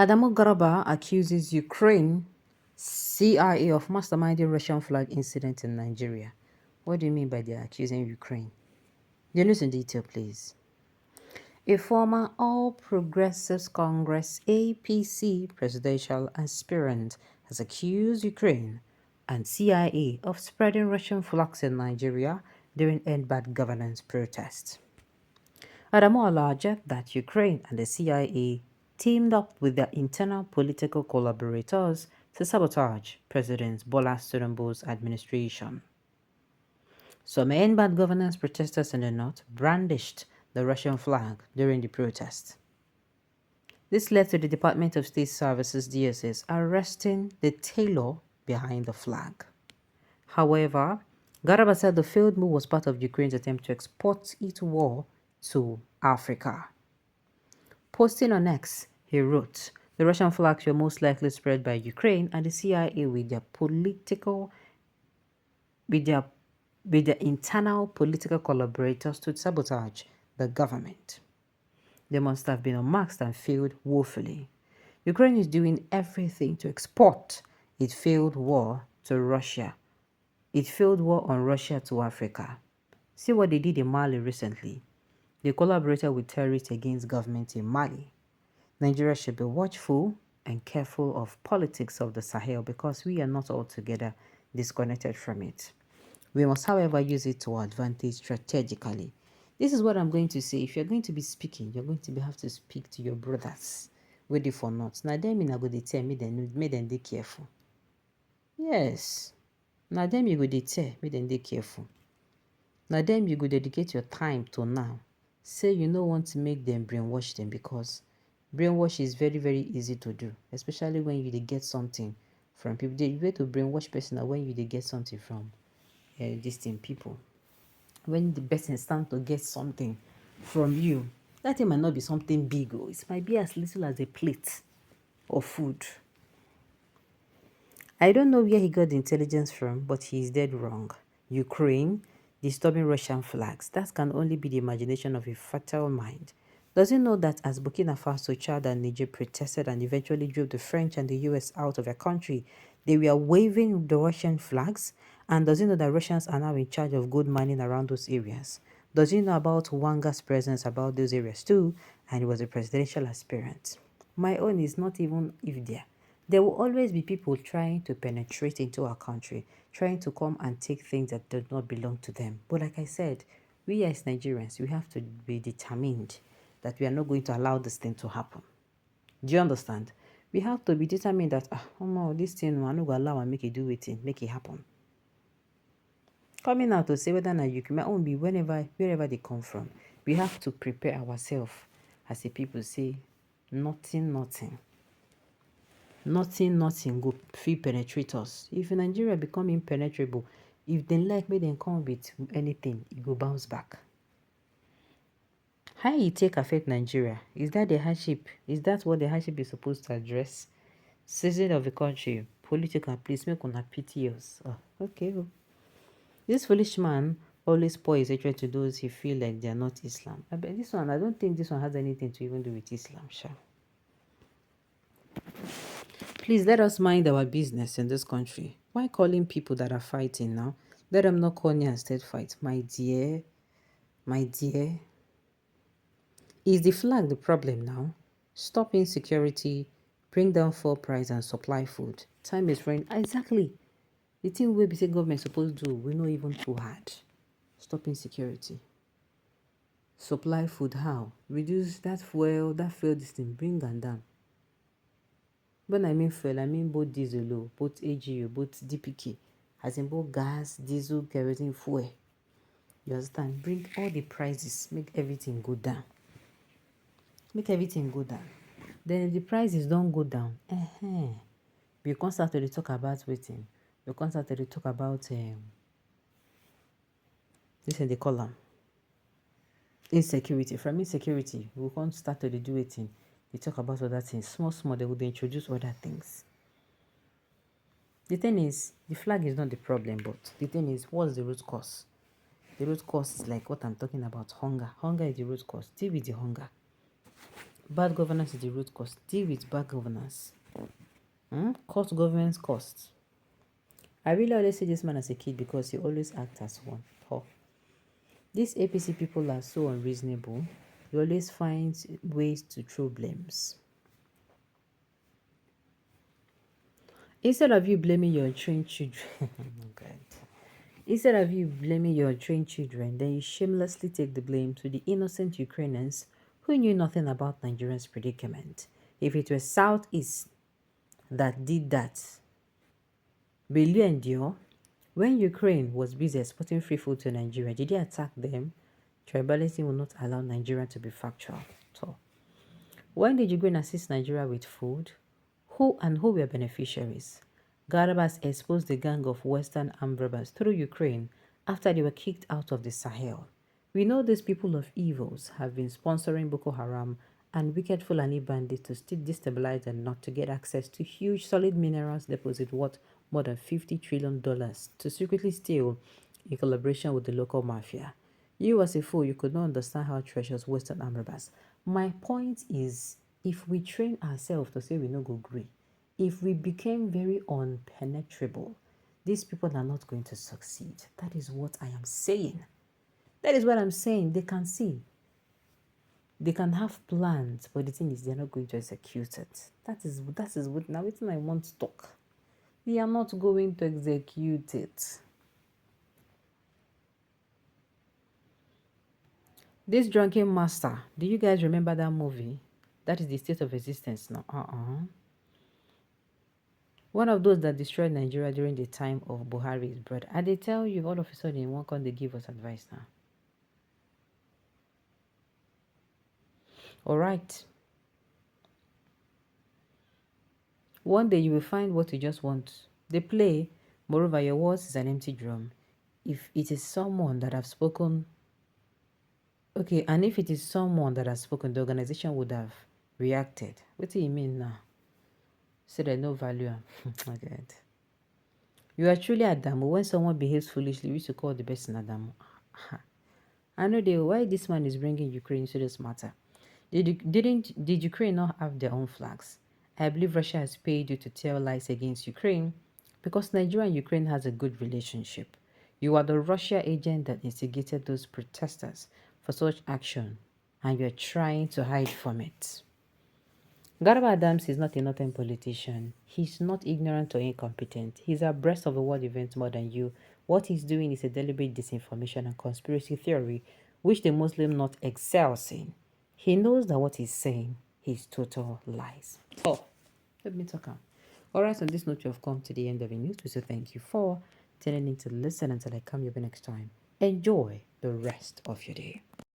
Adamu Garba accuses Ukraine CIA of masterminding Russian flag incident in Nigeria. What do you mean by they're accusing Ukraine? The news in detail, please. A former All Progressives Congress APC presidential aspirant has accused Ukraine and CIA of spreading Russian flags in Nigeria during End Bad Governance protests. Adamu alleged that Ukraine and the CIA teamed up with their internal political collaborators to sabotage President Bola Tinubu's administration. Some end-bad governance protesters in the north brandished the Russian flag during the protest. This led to the Department of State Services DSS arresting the tailor behind the flag. However, Garba said the failed move was part of Ukraine's attempt to export its war to Africa. Posting on X, he wrote, "The Russian flags were most likely spread by Ukraine and the CIA with their internal political collaborators to sabotage the government. They must have been unmasked and failed woefully. Ukraine is doing everything to export its failed war to Russia. It failed war on Russia to Africa. See what they did in Mali recently. They collaborated with terrorists against government in Mali. Nigeria should be watchful and careful of politics of the Sahel because we are not altogether disconnected from it. We must, however, use it to our advantage strategically." This is what I'm going to say. If you're going to be speaking, you're going to have to speak to your brothers. Ready for not. Now, them in a good tell me then make them be careful. Yes. Now, them you go dey tell, make them be careful. Now, them you go dedicate your time to now. Say you don't want to make them brainwash them because brainwash is very, very easy to do, especially when you get something from people. The way to brainwash person are when you get something from distinct people. When the person stands to get something from you, that thing might not be something big, or it might be as little as a plate of food. I don't know where he got the intelligence from, but he is dead wrong. Ukraine disturbing Russian flags. That can only be the imagination of a fertile mind. Does he know that as Burkina Faso, Chad, and Niger protested and eventually drove the French and the US out of their country, they were waving the Russian flags? And does he know that Russians are now in charge of gold mining around those areas? Does he know about Wanga's presence about those areas too? And he was a presidential aspirant. My own is not even if there will always be people trying to penetrate into our country, trying to come and take things that do not belong to them. But like I said, we as Nigerians, we have to be determined that we are not going to allow this thing to happen. Do you understand? We have to be determined that, this thing, I'm not going to allow and make it do it, make it happen. Coming out to say whether or not you can, my own be wherever they come from. We have to prepare ourselves as the people say, nothing go fit penetrate us. If Nigeria become impenetrable, if they like me, then come with anything, it go bounce back. How you take affect Nigeria? Is that the hardship? Is that what the hardship is supposed to address? Citizen of the country, political, please make una pity us. Okay. This foolish man always pour his hatred to those he feel like they are not Islam. I don't think this one has anything to even do with Islam, sure. Please let us mind our business in this country. Why calling people that are fighting now? Let them not call me and instead fight. My dear, is the flag the problem now? Stop insecurity, bring down fuel price and supply food. Time is running. Exactly. The thing we say government supposed to do, we're not even too hard. Stop insecurity. Supply food, how? Reduce that fuel, this thing, bring them down. When I mean fuel, I mean both diesel, both AGU, both DPK, as in both gas, diesel, kerosene, fuel. You understand? Bring all the prices, make everything go down. Then if the prices don't go down, we can't start to talk about waiting. We can't start to talk about this in the column. Insecurity. From insecurity, we can't start to do it. They talk about other things. Small, they would introduce other things. The thing is, the flag is not the problem, but the thing is, what's the root cause? The root cause is like what I'm talking about, hunger. Hunger is the root cause. Deal with the hunger. Bad governance is the root cause. Deal with bad governance. Cut governance costs. I really always see this man as a kid because he always acts as one. Oh. These APC people are so unreasonable. They always find ways to throw blames. Instead of you blaming your trained children, oh God. Instead of you blaming your trained children, then you shamelessly take the blame to the innocent Ukrainians who knew nothing about Nigerians' predicament. If it was Southeast that did that, will you endure? When Ukraine was busy exporting free food to Nigeria, did they attack them? Tribalism will not allow Nigeria to be factual. So, when did Ukraine assist Nigeria with food? Who and who were beneficiaries? Garba has exposed the gang of Western armed robbers through Ukraine after they were kicked out of the Sahel. We know these people of evils have been sponsoring Boko Haram and wicked Fulani bandits to still destabilize the north to get access to huge solid minerals deposit worth more than $50 trillion to secretly steal in collaboration with the local mafia. You as a fool, you could not understand how treasures Western armed robbers. My point is, if we train ourselves to say we no go gree, if we became very unpenetrable, these people are not going to succeed. That is what I am saying. That is what I'm saying. They can see. They can have plans, but the thing is they're not going to execute it. That is what now it's I want to talk. They are not going to execute it. This Drunken Master, do you guys remember that movie? That is the state of existence now. One of those that destroyed Nigeria during the time of Buhari's brother. And they tell you all of a sudden, one can they give us advice now. All right. One day you will find what you just want. They play, moreover, your words is an empty drum. If it is someone that have spoken, okay, and if it is someone that has spoken, the organization would have reacted. What do you mean now? Say there's no value. Oh God. You are truly Adamu. When someone behaves foolishly, we used to call the person Adamu. I know why this man is bringing Ukraine into this matter. Did Ukraine not have their own flags? I believe Russia has paid you to tell lies against Ukraine because Nigeria and Ukraine has a good relationship. You are the Russia agent that instigated those protesters for such action, and you are trying to hide from it. Garba Adams is not a northern politician. He's not ignorant or incompetent. He's abreast of the world events more than you. What he's doing is a deliberate disinformation and conspiracy theory, which the Muslim North excels in. He knows that what he's saying is total lies. Oh, let me talk on. All right, on this note, you have come to the end of the news. So thank you for tuning in to listen until I come your next time. Enjoy the rest of your day.